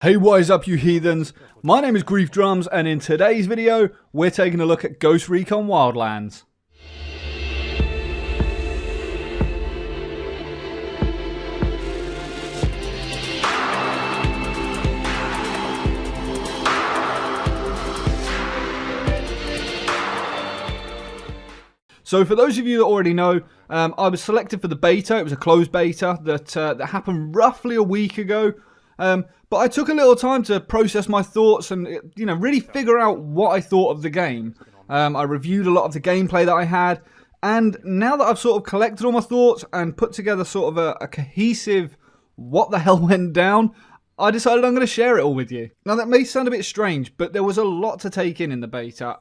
Hey, what is up, you heathens? My name is Griefdrums, and in today's video, we're taking a look at Recon Wildlands. So for those of you that already know, I was selected for the beta. It was a closed beta that happened roughly a week ago. But I took a little time to process my thoughts and, really figure out what I thought of the game. I reviewed a lot of the gameplay that I had, and now that I've sort of collected all my thoughts and put together sort of a cohesive what the hell went down, I decided I'm going to share it all with you. Now that may sound a bit strange, but there was a lot to take in the beta.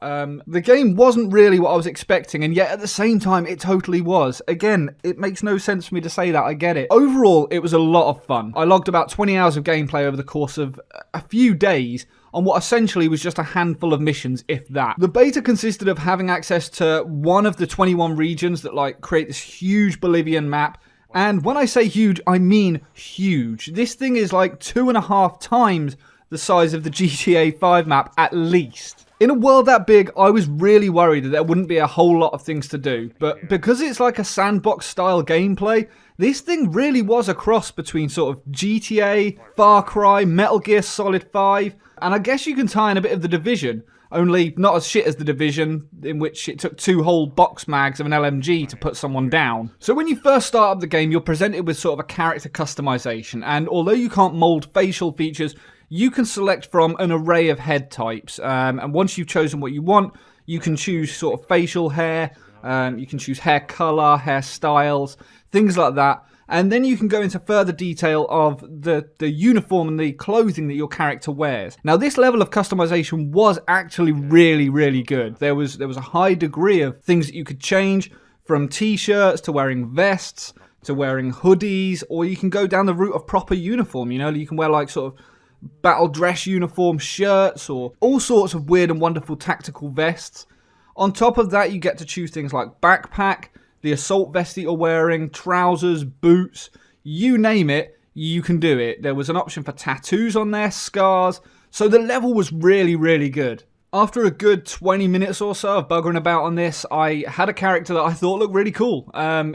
The game wasn't really what I was expecting, and yet at the same time it totally was. Again, it makes no sense for me to say that, I get it. Overall, it was a lot of fun. I logged about 20 hours of gameplay over the course of a few days on what essentially was just a handful of missions, if that. The beta consisted of having access to one of the 21 regions that create this huge Bolivian map. And when I say huge, I mean huge. This thing is like 2.5 times the size of the GTA 5 map, at least. In a world that big, I was really worried that there wouldn't be a whole lot of things to do. But because it's like a sandbox style gameplay, this thing really was a cross between sort of GTA, Far Cry, Metal Gear Solid 5, and I guess you can tie in a bit of The Division. Only not as shit as The Division, in which it took 2 whole box mags of an LMG to put someone down. So when you first start up the game, you're presented with sort of a character customization, and although you can't mold facial features, you can select from an array of head types. And once you've chosen what you want, you can choose sort of facial hair, you can choose hair color, hair styles, things like that. And then you can go into further detail of the uniform and the clothing that your character wears. Now, this level of customization was actually really, really good. There was a high degree of things that you could change, from t-shirts to wearing vests to wearing hoodies, or you can go down the route of proper uniform. You can wear like sort of battle dress uniform shirts or all sorts of weird and wonderful tactical vests. On top of that, you get to choose things like backpack, the assault vest that you're wearing, trousers, boots, you name it, you can do it. There was an option for tattoos on there, scars, so the level was really, really good. After a good 20 minutes or so of buggering about on this, I had a character that I thought looked really cool.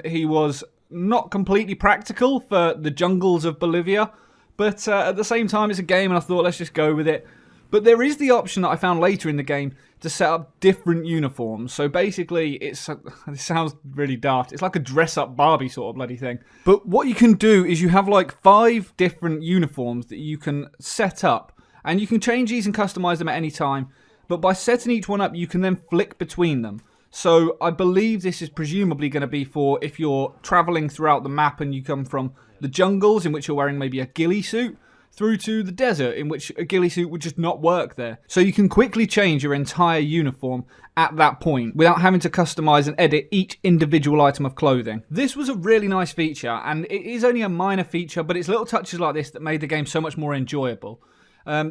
He was not completely practical for the jungles of Bolivia, but at the same time it's a game and I thought let's just go with it. But there is the option that I found later in the game to set up different uniforms. So basically, it sounds really daft. It's like a dress-up Barbie sort of bloody thing. But what you can do is you have like 5 different uniforms that you can set up. And you can change these and customize them at any time. But by setting each one up, you can then flick between them. So I believe this is presumably going to be for if you're traveling throughout the map and you come from the jungles in which you're wearing maybe a ghillie suit, through to the desert, in which a ghillie suit would just not work there. So you can quickly change your entire uniform at that point without having to customize and edit each individual item of clothing. This was a really nice feature, and it is only a minor feature, but it's little touches like this that made the game so much more enjoyable.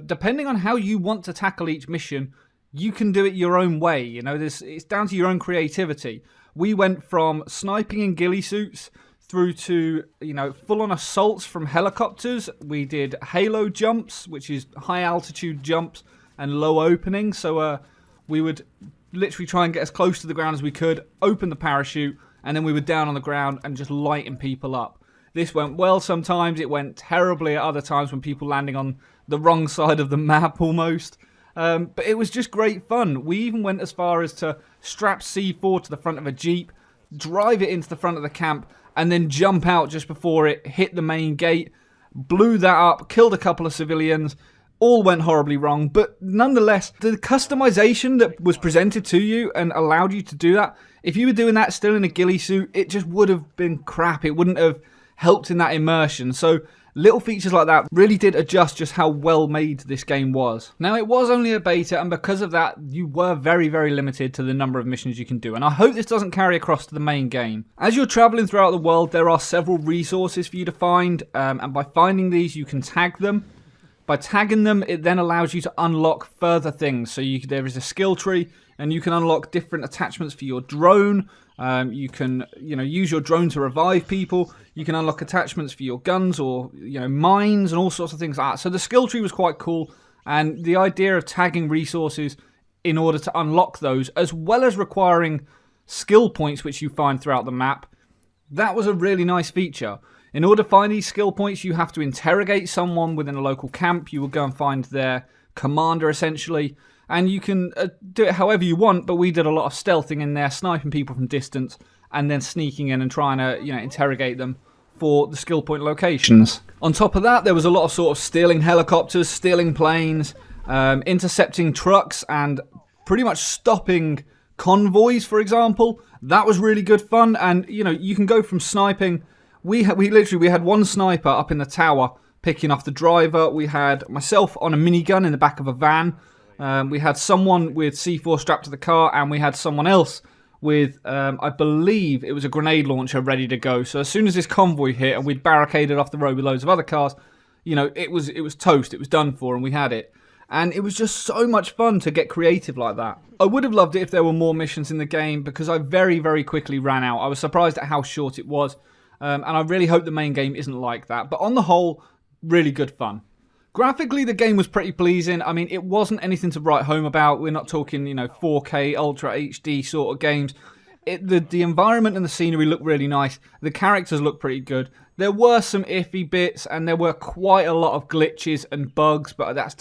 Depending on how you want to tackle each mission, you can do it your own way. It's down to your own creativity. We went from sniping in ghillie suits through to, full-on assaults from helicopters. We did halo jumps, which is high-altitude jumps and low opening. So we would literally try and get as close to the ground as we could, open the parachute, and then we were down on the ground and just lighting people up. This went well sometimes. It went terribly at other times when people landing on the wrong side of the map almost. But it was just great fun. We even went as far as to strap C4 to the front of a Jeep, drive it into the front of the camp, and then jump out just before it hit the main gate, blew that up, killed a couple of civilians. All went horribly wrong, but nonetheless, the customization that was presented to you and allowed you to do that, if you were doing that still in a ghillie suit, it just would have been crap. It wouldn't have helped in that immersion. So little features like that really did adjust just how well made this game was. Now, it was only a beta, and because of that, you were very, very limited to the number of missions you can do. And I hope this doesn't carry across to the main game. As you're traveling throughout the world, there are several resources for you to find, and by finding these, you can tag them. By tagging them, it then allows you to unlock further things. So there is a skill tree, and you can unlock different attachments for your drone, You can, use your drone to revive people. You can unlock attachments for your guns or, mines and all sorts of things like that. So the skill tree was quite cool. And the idea of tagging resources in order to unlock those, as well as requiring skill points which you find throughout the map, that was a really nice feature. In order to find these skill points, you have to interrogate someone within a local camp. You will go and find their commander, essentially. And you can do it however you want, but we did a lot of stealthing in there, sniping people from distance, and then sneaking in and trying to, interrogate them for the skill point locations. On top of that, there was a lot of sort of stealing helicopters, stealing planes, intercepting trucks, and pretty much stopping convoys, for example. That was really good fun, and, you can go from sniping. We had one sniper up in the tower picking off the driver. We had myself on a minigun in the back of a van. We had someone with C4 strapped to the car, and we had someone else with, I believe it was a grenade launcher ready to go. So as soon as this convoy hit and we'd barricaded off the road with loads of other cars, it was toast. It was done for, and we had it. And it was just so much fun to get creative like that. I would have loved it if there were more missions in the game, because I very, very quickly ran out. I was surprised at how short it was. And I really hope the main game isn't like that. But on the whole, really good fun. Graphically, the game was pretty pleasing. I mean, it wasn't anything to write home about. We're not talking, 4K, Ultra HD sort of games. The environment and the scenery looked really nice. The characters looked pretty good. There were some iffy bits, and there were quite a lot of glitches and bugs, but that's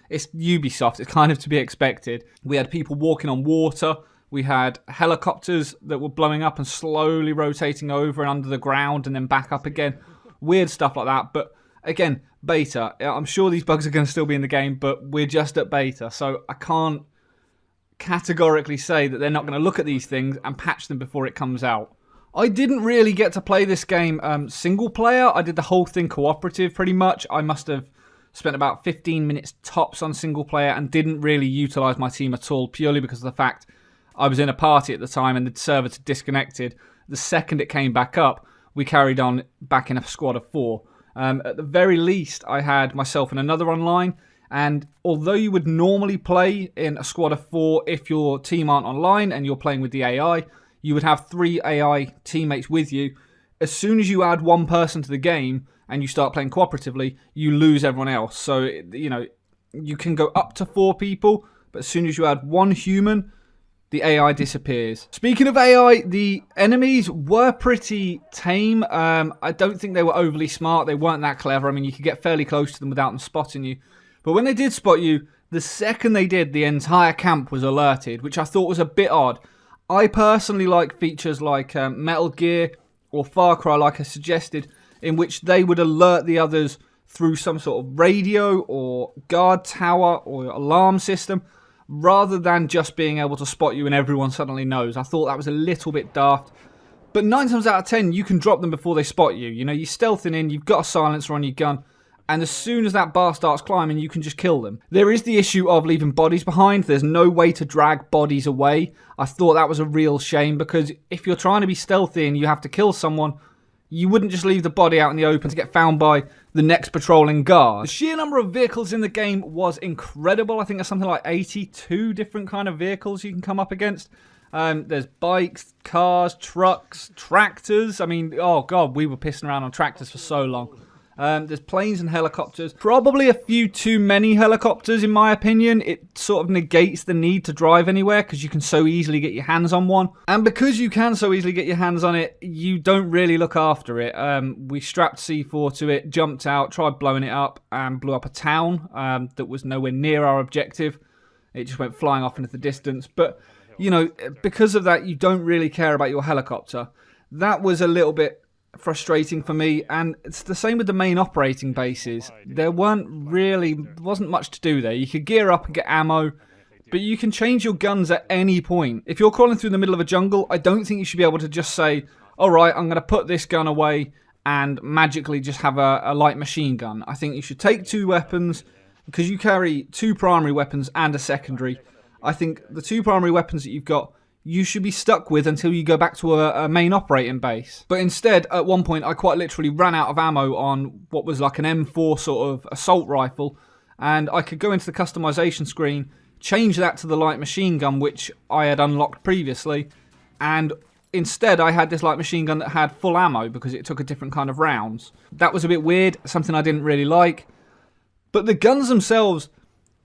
it's Ubisoft. It's kind of to be expected. We had people walking on water. We had helicopters that were blowing up and slowly rotating over and under the ground and then back up again. Weird stuff like that. But again, beta. I'm sure these bugs are going to still be in the game, but we're just at beta. So I can't categorically say that they're not going to look at these things and patch them before it comes out. I didn't really get to play this game single player. I did the whole thing cooperative pretty much. I must have spent about 15 minutes tops on single player and didn't really utilise my team at all, purely because of the fact I was in a party at the time and the server had disconnected. The second it came back up, we carried on back in a squad of 4. At the very least, I had myself and another online, and although you would normally play in a squad of 4 if your team aren't online and you're playing with the AI, you would have 3 AI teammates with you. As soon as you add one person to the game and you start playing cooperatively, you lose everyone else. So, you can go up to 4 people, but as soon as you add one human, the AI disappears. Speaking of AI, the enemies were pretty tame. I don't think they were overly smart. They weren't that clever. I mean, you could get fairly close to them without them spotting you. But when they did spot you, the second they did, the entire camp was alerted, which I thought was a bit odd. I personally like features like Metal Gear or Far Cry, like I suggested, in which they would alert the others through some sort of radio or guard tower or alarm system, rather than just being able to spot you and everyone suddenly knows. I thought that was a little bit daft. But 9 times out of 10, you can drop them before they spot you. You're stealthing in, you've got a silencer on your gun, and as soon as that bar starts climbing, you can just kill them. There is the issue of leaving bodies behind. There's no way to drag bodies away. I thought that was a real shame, because if you're trying to be stealthy and you have to kill someone, you wouldn't just leave the body out in the open to get found by the next patrolling guard. The sheer number of vehicles in the game was incredible. I think there's something like 82 different kind of vehicles you can come up against. There's bikes, cars, trucks, tractors. I mean, oh God, we were pissing around on tractors for so long. There's planes and helicopters. Probably a few too many helicopters, in my opinion. It sort of negates the need to drive anywhere, because you can so easily get your hands on one. And because you can so easily get your hands on it, you don't really look after it. We strapped C4 to it, jumped out, tried blowing it up, and blew up a town that was nowhere near our objective. It just went flying off into the distance. But, because of that, you don't really care about your helicopter. That was a little bit frustrating for me, and it's the same with the main operating bases. There wasn't much to do there. You could gear up and get ammo, but you can change your guns at any point. If you're crawling through the middle of a jungle, I don't think you should be able to just say, alright, I'm going to put this gun away and magically just have a light machine gun. I think you should take 2 weapons, because you carry 2 primary weapons and a secondary. I think the 2 primary weapons that you've got, you should be stuck with until you go back to a main operating base. But instead, at one point, I quite literally ran out of ammo on what was like an M4 sort of assault rifle, and I could go into the customization screen, change that to the light machine gun, which I had unlocked previously, and instead I had this light machine gun that had full ammo because it took a different kind of rounds. That was a bit weird, something I didn't really like. But the guns themselves,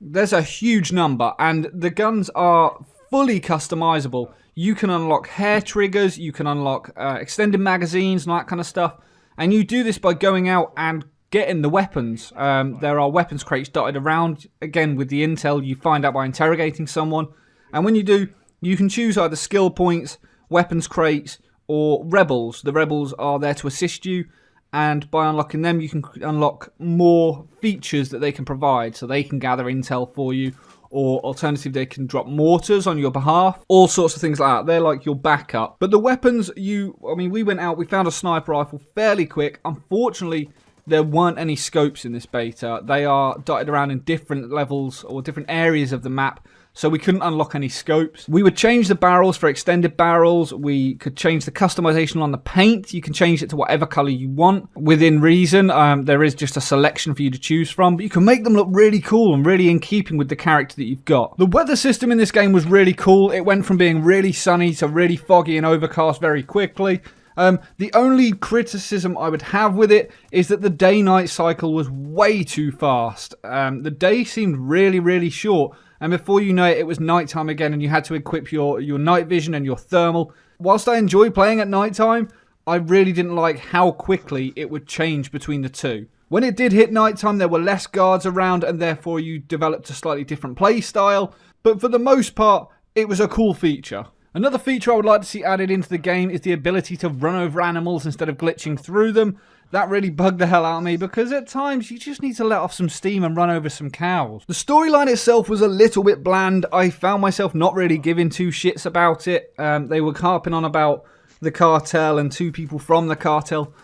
there's a huge number, and the guns are fully customizable. You can unlock hair triggers, you can unlock extended magazines and that kind of stuff. And you do this by going out and getting the weapons. There are weapons crates dotted around. Again, with the intel, you find out by interrogating someone. And when you do, you can choose either skill points, weapons crates, or rebels. The rebels are there to assist you. And by unlocking them, you can unlock more features that they can provide. So they can gather intel for you. Or alternatively, they can drop mortars on your behalf. All sorts of things like that. They're like your backup. But the weapons, we went out, we found a sniper rifle fairly quick. Unfortunately, there weren't any scopes in this beta. They are dotted around in different levels or different areas of the map. So we couldn't unlock any scopes. We would change the barrels for extended barrels. We could change the customization on the paint. You can change it to whatever color you want within reason. There is just a selection for you to choose from. But you can make them look really cool and really in keeping with the character that you've got. The weather system in this game was really cool. It went from being really sunny to really foggy and overcast very quickly. The only criticism I would have with it is that the day-night cycle was way too fast. The day seemed really, really short. And before you know it, it was nighttime again and you had to equip your night vision and your thermal. Whilst I enjoy playing at nighttime, I really didn't like how quickly it would change between the two. When it did hit nighttime, there were less guards around and therefore you developed a slightly different play style. But for the most part, it was a cool feature. Another feature I would like to see added into the game is the ability to run over animals instead of glitching through them. That really bugged the hell out of me because at times you just need to let off some steam and run over some cows. The storyline itself was a little bit bland. I found myself not really giving two shits about it. They were harping on about the cartel and two people from the cartel.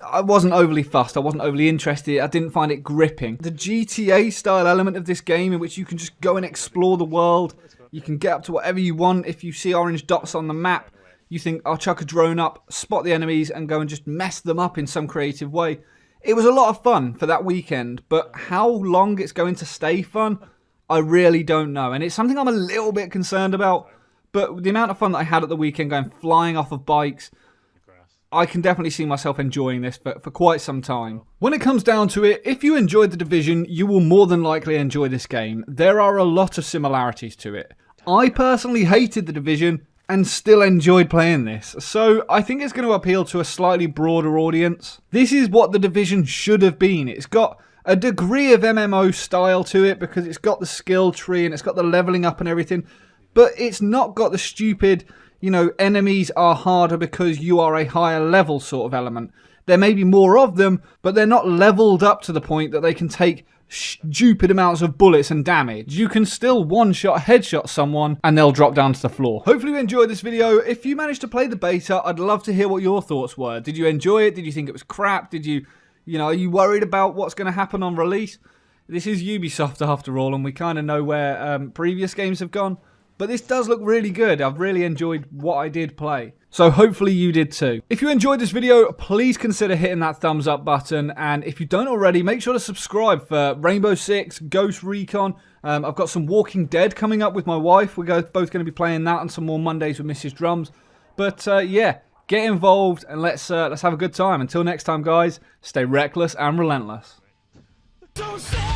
I wasn't overly fussed. I wasn't overly interested. I didn't find it gripping. The GTA style element of this game in which you can just go and explore the world. You can get up to whatever you want. If you see orange dots on the map, you think, I'll chuck a drone up, spot the enemies, and go and just mess them up in some creative way. It was a lot of fun for that weekend, but how long it's going to stay fun, I really don't know. And it's something I'm a little bit concerned about, but the amount of fun that I had at the weekend going flying off of bikes, I can definitely see myself enjoying this for quite some time. When it comes down to it, if you enjoyed The Division, you will more than likely enjoy this game. There are a lot of similarities to it. I personally hated The Division and still enjoyed playing this, so I think it's going to appeal to a slightly broader audience. This is what The Division should have been. It's got a degree of MMO style to it because it's got the skill tree and it's got the leveling up and everything, but it's not got the stupid, enemies are harder because you are a higher level sort of element. There may be more of them, but they're not leveled up to the point that they can take stupid amounts of bullets and damage. You can still one-shot headshot someone and they'll drop down to the floor. Hopefully you enjoyed this video. If you managed to play the beta, I'd love to hear what your thoughts were. Did you enjoy it? Did you think it was crap? Did you, are you worried about what's going to happen on release? This is Ubisoft after all, and we kind of know where previous games have gone. But this does look really good. I've really enjoyed what I did play. So hopefully you did too. If you enjoyed this video, please consider hitting that thumbs up button. And if you don't already, make sure to subscribe for Rainbow Six, Ghost Recon. I've got some Walking Dead coming up with my wife. We're both going to be playing that and some more Mondays with Mrs. Drums. But yeah, get involved and let's have a good time. Until next time, guys, stay reckless and relentless. Don't say